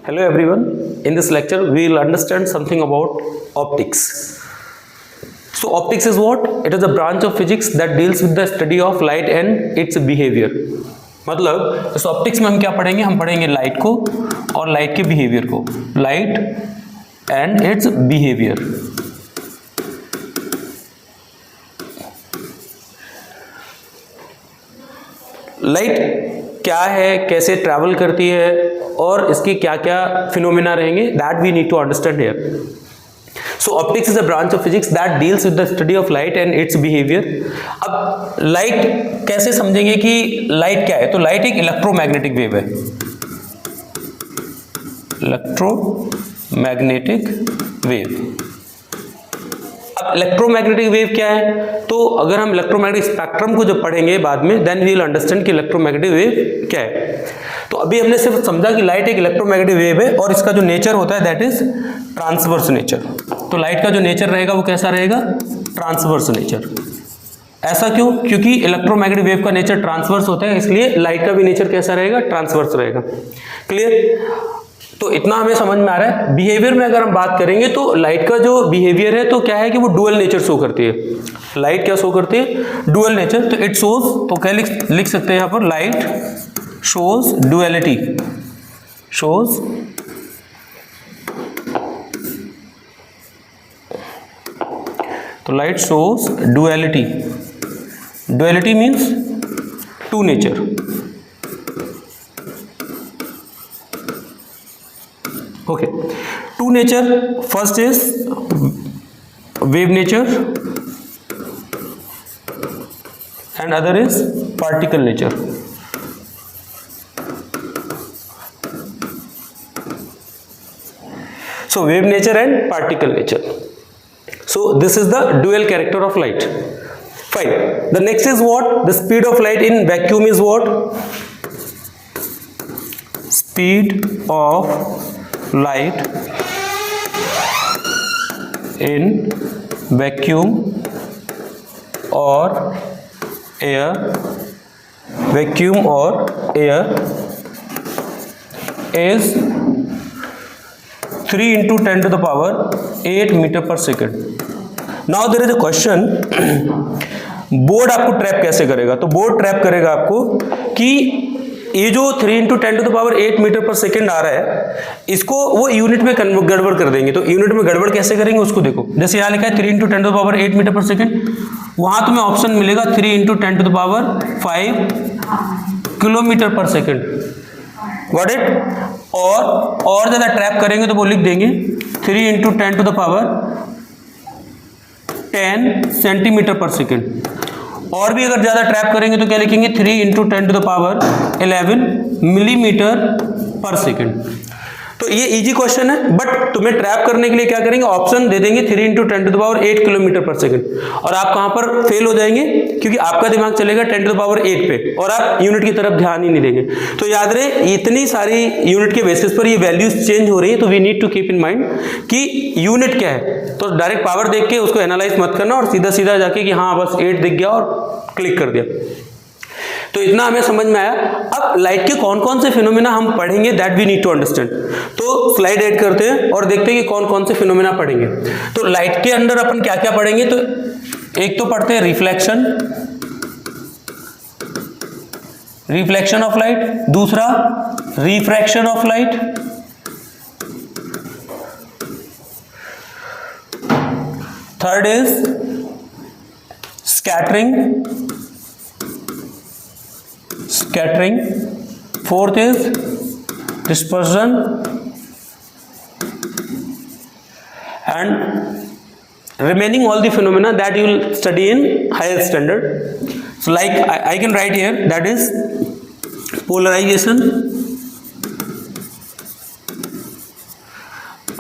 Hello everyone, in this lecture we will understand something about optics. So optics is what? It is a branch of physics that deals with the study of light and its behavior. मतलब इस optics में हम क्या पढ़ेंगे? हम पढ़ेंगे light को और लाइट के बिहेवियर को, light and its behaviour. Light क्या है, कैसे ट्रैवल करती है और इसके क्या क्या फिनोमेना रहेंगे, that we need to understand here. So optics is a branch of physics that deals with the study of light and its behaviour. अब लाइट कैसे समझेंगे कि लाइट क्या है? तो लाइट एक इलेक्ट्रोमैग्नेटिक वेव है. Electromagnetic wave. अब इलेक्ट्रोमैग्नेटिक वेव क्या है? तो अगर हम इलेक्ट्रोमैग्नेटिक स्पेक्ट्रम को जब पढ़ेंगे बाद में, देन वी विल अंडरस्टैंड कि इलेक्ट्रोमैग्नेटिक वेव क्या है. तो अभी हमने सिर्फ समझा कि लाइट एक इलेक्ट्रोमैग्नेटिक वेव है और इसका जो नेचर होता है दैट इज ट्रांसवर्स नेचर. तो लाइट का जो नेचर रहेगा वो कैसा रहेगा? Transverse nature. ऐसा क्यों? क्योंकि इलेक्ट्रोमैग्नेटिक वेव का नेचर ट्रांसवर्स होता है, इसलिए लाइट का भी नेचर कैसा रहेगा? ट्रांसवर्स रहेगा. क्लियर? तो इतना हमें समझ में आ रहा है. बिहेवियर में अगर हम बात करेंगे तो लाइट का जो बिहेवियर है तो क्या है कि वो डुअल नेचर शो करती है. लाइट क्या शो करती है? Dual nature. तो इट शोज, तो क्या लिख सकते हैं यहां पर? Light shows duality. शोज तो light shows duality. Duality means two nature. Okay, two nature. First is wave nature and other is particle nature. So wave nature and particle nature. So this is the dual character of light. Fine. The next is what? The speed of light in vacuum is what? Speed of light in vacuum or air, vacuum or air is 3 into 10 to the power 8 meter per second. Now there is a question, board आपको trap कैसे करेगा? तो board trap करेगा आपको कि ये जो 3 into 10 to the power 8 metre पर सेकेंड आ रहा है, इसको वो यूनिट में गड़बड़ कर देंगे. तो यूनिट में गड़बड़ कैसे करेंगे उसको देखो. जैसे यहाँ लिखा है 3 into 10 to the power 8 metre पर सेकेंड, वहां तुम्हें ऑप्शन मिलेगा 3 into 10 to the power 5 kilometre पर सेकेंड. Got it? और ज्यादा ट्रैप करेंगे तो वो लिख देंगे 3 into 10 to the power 10 centimetre पर सेकेंड. और भी अगर ज्यादा ट्रैप करेंगे तो क्या लिखेंगे? 3 into 10 to the power 11 millimetre पर सेकेंड. तो ये इजी क्वेश्चन है, बट तुम्हें ट्रैप करने के लिए क्या करेंगे? ऑप्शन दे देंगे 3 into 10 to the power 8 kilometre पर सेकेंड. और आप कहां पर फेल हो जाएंगे? क्योंकि आपका दिमाग चलेगा 10 to the power 8 पे और आप यूनिट की तरफ ध्यान ही नहीं देंगे. तो याद रहे, इतनी सारी यूनिट के बेसिस पर ये वैल्यूज चेंज हो रही है, तो we need to keep in mind कि यूनिट क्या है. तो डायरेक्ट पावर देख के उसको एनालाइज मत करना और सीधा सीधा जाके कि हाँ बस 8 दिख गया और क्लिक कर दिया. तो इतना हमें समझ में आया. अब लाइट के कौन कौन से फिनोमेना हम पढ़ेंगे, that we need to understand. तो स्लाइड ऐड करते हैं और देखते हैं कि कौन कौन से फिनोमेना पढ़ेंगे. तो लाइट के अंदर अपन क्या क्या पढ़ेंगे? तो एक तो पढ़ते हैं रिफ्लेक्शन, रिफ्लेक्शन ऑफ लाइट. दूसरा refraction of light. Third is scattering. Fourth is dispersion, and remaining all the phenomena that you will study in higher standard. So like I can write here, that is polarization,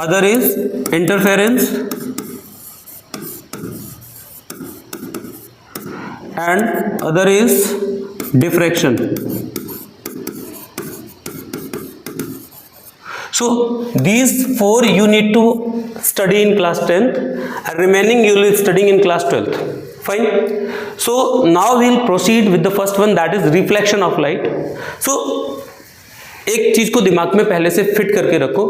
other is interference, and other is diffraction. So these four you need to study in class 10th and remaining you will be studying in class 12th. Fine. So now we will proceed with the first one, that is reflection of light. So एक चीज को दिमाग में पहले से fit करके रखो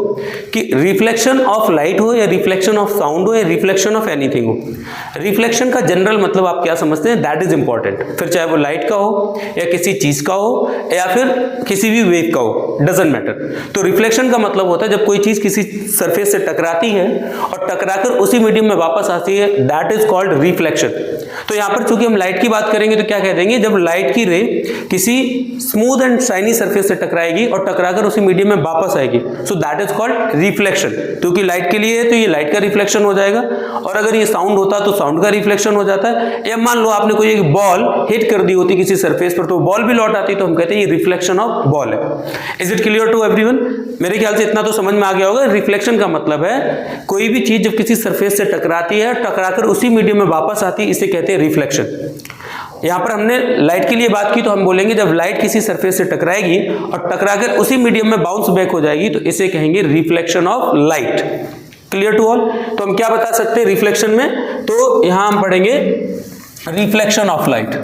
कि रिफ्लेक्शन ऑफ लाइट हो या रिफ्लेक्शन ऑफ साउंड हो या रिफ्लेक्शन ऑफ एनीथिंग हो, रिफ्लेक्शन का जनरल मतलब आप क्या समझते हैं, दैट इज इंपॉर्टेंट। फिर चाहे वो लाइट का हो या किसी चीज का हो या फिर किसी भी वेव का हो, डजंट मैटर। तो रिफ्लेक्शन का मतलब होता है जब कोई चीज किसी सरफेस से टकराती है और टकराकर उसी मीडियम में वापस आती है, दैट इज कॉल्ड रिफ्लेक्शन। तो यहां पर चूंकि हम लाइट की बात करेंगे तो क्या कह देंगे, जब लाइट की रे किसी स्मूथ एंड शाइनी सरफेस से टकराएगी और टकराकर उसी मीडियम में वापस आएगी, so that is called reflection. क्योंकि लाइट के लिए है तो ये लाइट का रिफ्लेक्शन हो जाएगा, और अगर ये साउंड होता तो साउंड का रिफ्लेक्शन हो जाता है। या मान लो आपने कोई एक बॉल हिट कर दी होती किसी सरफेस पर तो बॉल भी लौट आती, तो हम कहते हैं ये रिफ्लेक्शन ऑफ बॉल है। Is it clear to everyone? मेरे ख्याल से इतना तो समझ में आ गया होगा। रिफ्लेक्शन का मतलब है कोई भी चीज जब किसी सरफेस से टकराती है, टकराकर उसी मीडियम में वापस आती है, इसे कहते हैं रिफ्लेक्शन। यहां पर हमने लाइट के लिए बात की तो हम बोलेंगे जब लाइट किसी सरफेस से टकराएगी और टकराकर उसी मीडियम में बाउंस बैक हो जाएगी तो इसे कहेंगे reflection of light. Clear to all? तो हम क्या बता सकते हैं रिफ्लेक्शन में, तो यहां हम पढ़ेंगे रिफ्लेक्शन ऑफ लाइट।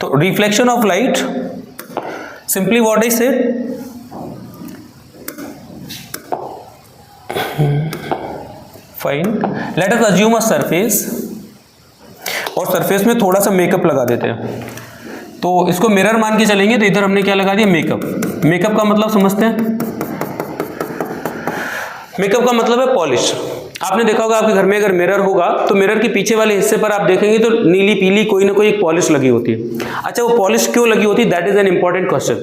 तो reflection of light, simply what I said, fine, let us assume a surface, और सरफेस में थोड़ा सा मेकअप लगा देते हैं। तो इसको मिरर मान के चलेंगे, तो इधर हमने क्या लगा दिया, मेकअप। मेकअप का मतलब समझते हैं, मेकअप का मतलब है पॉलिश। आपने देखा होगा आपके घर में अगर मिरर होगा तो मिरर के पीछे वाले हिस्से पर आप देखेंगे तो नीली पीली कोई ना कोई एक पॉलिश लगी होती है। अच्छा, वो पॉलिश क्यों लगी होती है, that is an important question.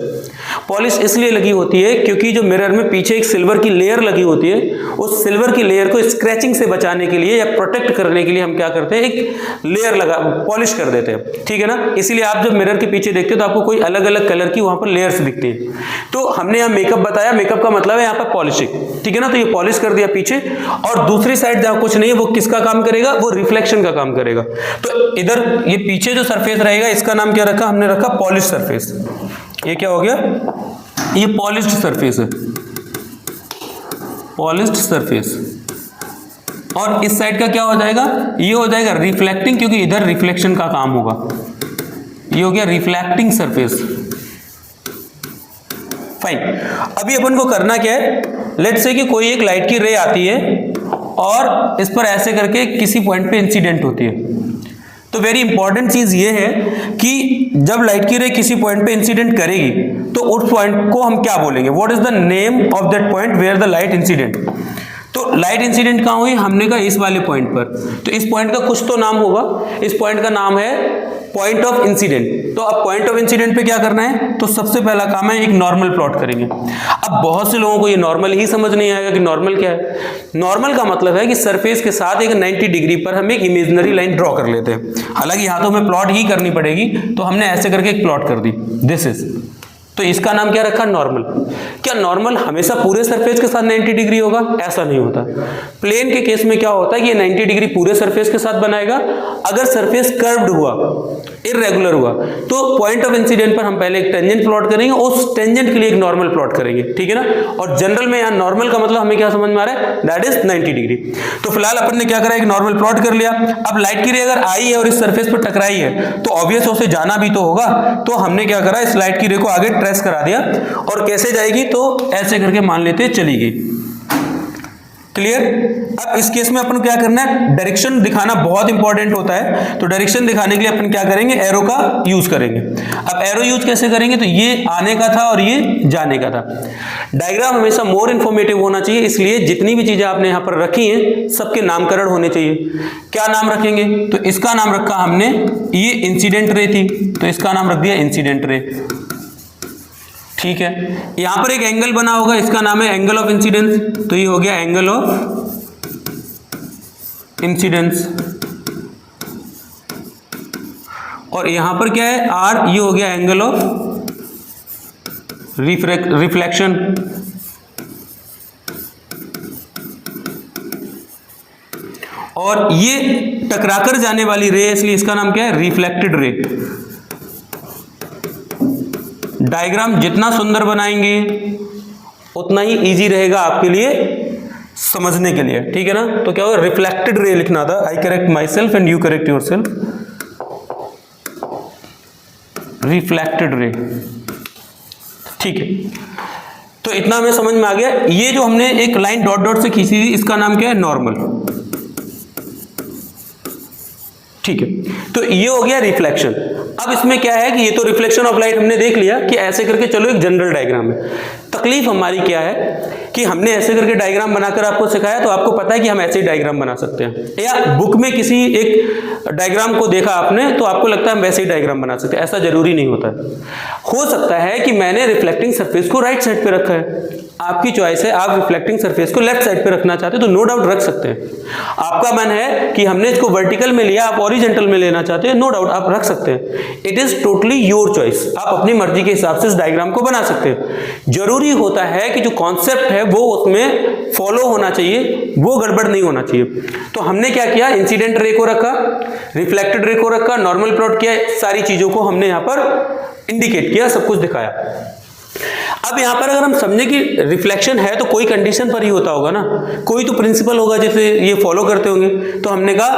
Polish इसलिए लगी होती है क्योंकि जो मिरर में पीछे एक सिल्वर की लेयर लगी होती है, उस सिल्वर की लेयर को स्क्रैचिंग से बचाने के लिए या प्रोटेक्ट करने के लिए हम क्या करते हैं, एक लेयर लगा पॉलिश कर देते हैं, ठीक है ना। इसीलिए आप जब मिरर के पीछे देखते हो तो आपको कोई अलग अलग कलर की वहां पर लेयर्स दिखती है। तो हमने यहाँ मेकअप बताया, मेकअप का मतलब है यहाँ पर पॉलिशिंग, ठीक है ना। तो ये पॉलिश कर दिया पीछे, और दूसरी साइड जहां कुछ नहीं है वो किसका काम करेगा, वो रिफ्लेक्शन का काम करेगा। तो इधर ये पीछे जो सरफेस रहेगा इसका नाम क्या रखा हमने, रखा पॉलिश सरफेस। ये क्या हो गया, ये पॉलिश्ड सरफेस है, पॉलिश्ड सरफेस। और इस साइड का क्या हो जाएगा, ये हो जाएगा रिफ्लेक्टिंग, क्योंकि इधर रिफ्लेक्शन का काम होगा। ये हो गया रिफ्लेक्टिंग सरफेस। फाइन, अभी अपन को करना क्या है, लेट्स से कि कोई एक लाइट की रे आती है और इस पर ऐसे करके किसी पॉइंट पे इंसिडेंट होती है। तो वेरी इंपॉर्टेंट चीज ये है कि जब लाइट की रे किसी पॉइंट पे इंसिडेंट करेगी तो उस पॉइंट को हम क्या बोलेंगे, what is the name of that point where the light incident. तो लाइट इंसिडेंट कहां हुई, हमने कहा इस वाले पॉइंट पर। तो इस पॉइंट का कुछ तो नाम होगा, इस पॉइंट का नाम है पॉइंट ऑफ इंसिडेंट। तो अब पॉइंट ऑफ इंसिडेंट पे क्या करना है, तो सबसे पहला काम है एक नॉर्मल प्लॉट करेंगे। अब बहुत से लोगों को ये नॉर्मल ही समझ नहीं आएगा कि नॉर्मल क्या है। नॉर्मल का मतलब है कि सरफेस के साथ एक 90 डिग्री पर हम एक इमेजिनरी लाइन ड्रॉ कर लेते हैं। हालांकि यहां तो हमें प्लॉट ही करनी पड़ेगी, तो हमने ऐसे करके एक प्लॉट कर दी, दिस इज। तो इसका नाम क्या रखा, नॉर्मल। क्या नॉर्मल हमेशा पूरे सरफेस के साथ 90 डिग्री होगा, ऐसा नहीं होता। प्लेन के केस में क्या होता है कि ये 90 डिग्री पूरे सरफेस के साथ बनाएगा। अगर सरफेस कर्व्ड हुआ, इररेगुलर हुआ, तो पॉइंट ऑफ इंसिडेंट पर हम पहले एक टेंजेंट प्लॉट करेंगे, उस टेंजेंट के लिए एक नॉर्मल प्लॉट करेंगे, ठीक है ना। और जनरल में यहाँ नॉर्मल का मतलब हमें क्या समझ में आ रहा है, दैट इज 90 डिग्री। तो फिलहाल अपन ने क्या करा, एक नॉर्मल प्लॉट कर लिया। अब लाइट की रे अगर आई है और इस सरफेस पर टकराई है तो ऑब्वियस उसे जाना भी तो होगा। तो हमने क्या करा, इस लाइट की रे को आगे ट्रेस करा दिया, और कैसे जाएगी, तो ऐसे करके मान लेते चली गई। क्लियर। अब इस केस में अपन क्या करना है, डायरेक्शन दिखाना बहुत इंपॉर्टेंट होता है। तो डायरेक्शन दिखाने के लिए अपन क्या करेंगे, एरो का यूज करेंगे। अब एरो यूज कैसे करेंगे, तो ये आने का था और ये जाने का था। डायग्राम हमेशा मोर इंफॉर्मेटिव होना चाहिए, इसलिए जितनी भी चीजें आपने यहां पर रखी हैं सबके नामकरण होने चाहिए। क्या नाम रखेंगे, तो इसका नाम रखा हमने, ये इंसिडेंट रे थी तो इसका नाम रख दिया इंसिडेंट रे, ठीक है। यहां पर एक एंगल बना होगा, इसका नाम है एंगल ऑफ इंसिडेंस, तो ये हो गया एंगल ऑफ इंसिडेंस। और यहां पर क्या है, आर, ये हो गया एंगल ऑफ रिफ्लेक्शन। और ये टकराकर जाने वाली रे, इसलिए इसका नाम क्या है, रिफ्लेक्टेड रे। डायग्राम जितना सुंदर बनाएंगे उतना ही इजी रहेगा आपके लिए समझने के लिए, ठीक है ना। तो क्या होगा, रिफ्लेक्टेड रे लिखना था, आई correct my self and you correct your self, reflected ray, ठीक है। तो इतना हमें समझ में आ गया। ये जो हमने एक लाइन डॉट डॉट से खींची थी, इसका नाम क्या है, नॉर्मल, ठीक है। तो ये हो गया रिफ्लेक्शन। अब इसमें क्या है कि ये तो रिफ्लेक्शन ऑफ लाइट हमने देख लिया कि ऐसे करके चलो एक जनरल डायग्राम है। तकलीफ हमारी क्या है कि हमने ऐसे करके डायग्राम बनाकर आपको सिखाया, तो आपको पता है कि हम ऐसे ही डायग्राम बना सकते हैं, या बुक में किसी एक डायग्राम को देखा आपने तो आपको लगता है हम वैसे ही डायग्राम बना सकते हैं। ऐसा जरूरी नहीं होता है। हो सकता है कि मैंने रिफ्लेक्टिंग सरफेस को राइट साइड पे रखा है, आपकी चॉइस है, आप रिफ्लेक्टिंग सरफेस को लेफ्ट साइड पे रखना चाहते हो तो नो डाउट रख सकते हैं। आपका मन है कि हमने इसको वर्टिकल में लिया, आप हॉरिजॉन्टल में लेना चाहते हैं, नो डाउट आप रख सकते हैं। It is totally your choice, आप अपनी मर्जी के हिसाब से इस डायग्राम को बना सकते हैं। जरूरी होता है कि जो कॉन्सेप्ट है वो उसमें फॉलो होना चाहिए, वो गड़बड़ नहीं होना चाहिए। तो हमने क्या किया, इंसिडेंट रे को रखा, रिफ्लेक्टेड रे को रखा, नॉर्मल प्लॉट किया, सारी चीजों को हमने यहां पर इंडिकेट किया, सब कुछ दिखाया। अब यहां पर अगर हम समझे कि रिफ्लेक्शन है तो कोई कंडीशन पर ही होता होगा ना, कोई तो प्रिंसिपल होगा जिसे ये फॉलो करते होंगे। तो हमने कहा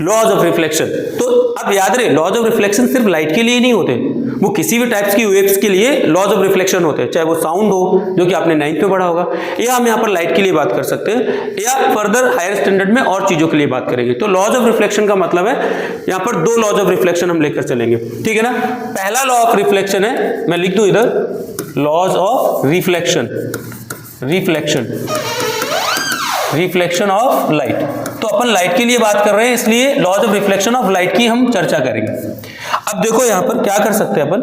लॉज ऑफ रिफ्लेक्शन। तो अब याद रहे, लॉज ऑफ रिफ्लेक्शन सिर्फ लाइट के लिए नहीं होते, वो किसी भी टाइप्स की वेव्स के लिए लॉज ऑफ रिफ्लेक्शन होते हैं, चाहे वो साउंड हो जो कि आपने 9th में पढ़ा होगा, या हम यहाँ पर लाइट के लिए बात कर सकते हैं, या फर्दर हायर स्टैंडर्ड में और चीजों के लिए बात करेंगे। तो लॉज ऑफ रिफ्लेक्शन का मतलब है यहाँ पर 2 लॉज ऑफ रिफ्लेक्शन हम लेकर चलेंगे, ठीक है ना। पहला लॉ ऑफ रिफ्लेक्शन है, मैं लिख दूं इधर, laws of reflection, reflection of light. तो अपन लाइट के लिए बात कर रहे हैं, इसलिए laws of reflection of light की हम चर्चा करेंगे। अब देखो यहां पर क्या कर सकते हैं अपन,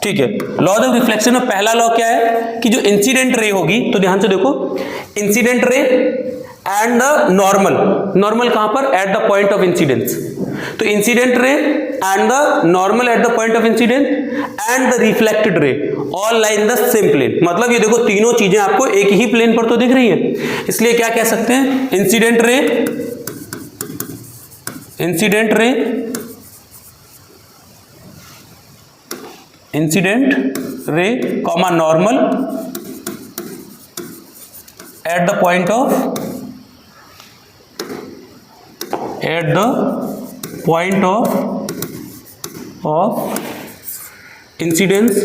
ठीक है। लॉज ऑफ रिफ्लेक्शन में पहला लॉ क्या है कि जो इंसिडेंट रे होगी, तो ध्यान से देखो, incident ray and the normal कहां पर, at the point of incidence. तो incident ray and the normal at the point of incidence and the reflected ray all lie in the same plane. मतलब ये देखो तीनों चीजें आपको एक ही प्लेन पर तो दिख रही हैं, इसलिए क्या कह सकते हैं, incident ray comma normal at the point of incidence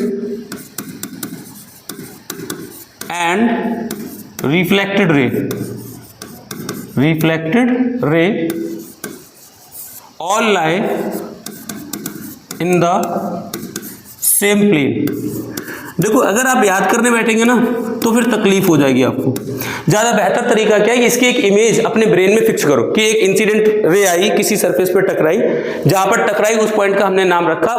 and reflected ray all lie in the same plane. देखो अगर आप याद करने बैठेंगे ना तो फिर तकलीफ हो जाएगी आपको। ज्यादा बेहतर तरीका क्या है, इसकी एक इमेज अपने ब्रेन में फिक्स करो कि एक इंसिडेंट रे आई, किसी सरफेस पर टकराई, जहां पर टकराई उस पॉइंट का हमने नाम रखा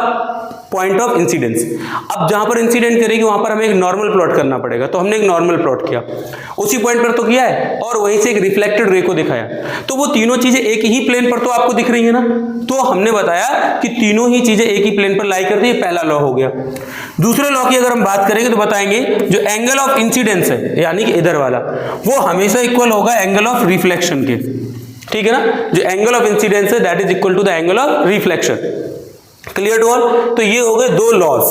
पॉइंट ऑफ इंसिडेंस। अब जहां पर इंसिडेंट करेगी वहां पर हमें एक नॉर्मल प्लॉट करना पड़ेगा, तो हमने एक नॉर्मल प्लॉट किया, उसी पॉइंट पर तो किया है, और वहीं से एक रिफ्लेक्टेड रे को दिखाया। तो वो तीनों चीजें एक ही प्लेन पर तो आपको दिख रही है ना, तो हमने बताया कि तीनों ही चीजें एक ही प्लेन पर लाई करती है, पहला लॉ हो गया। दूसरे लॉ की अगर हम बात करेंगे तो बताएंगे जो एंगल ऑफ इंसिडेंस है, यानी कि इधर वाला, वो हमेशा इक्वल होगा एंगल ऑफ रिफ्लेक्शन के, ठीक है ना। जो एंगल ऑफ इंसिडेंस है that is equal to the angle of reflection. Clear to all. तो ये हो गए 2 लॉज।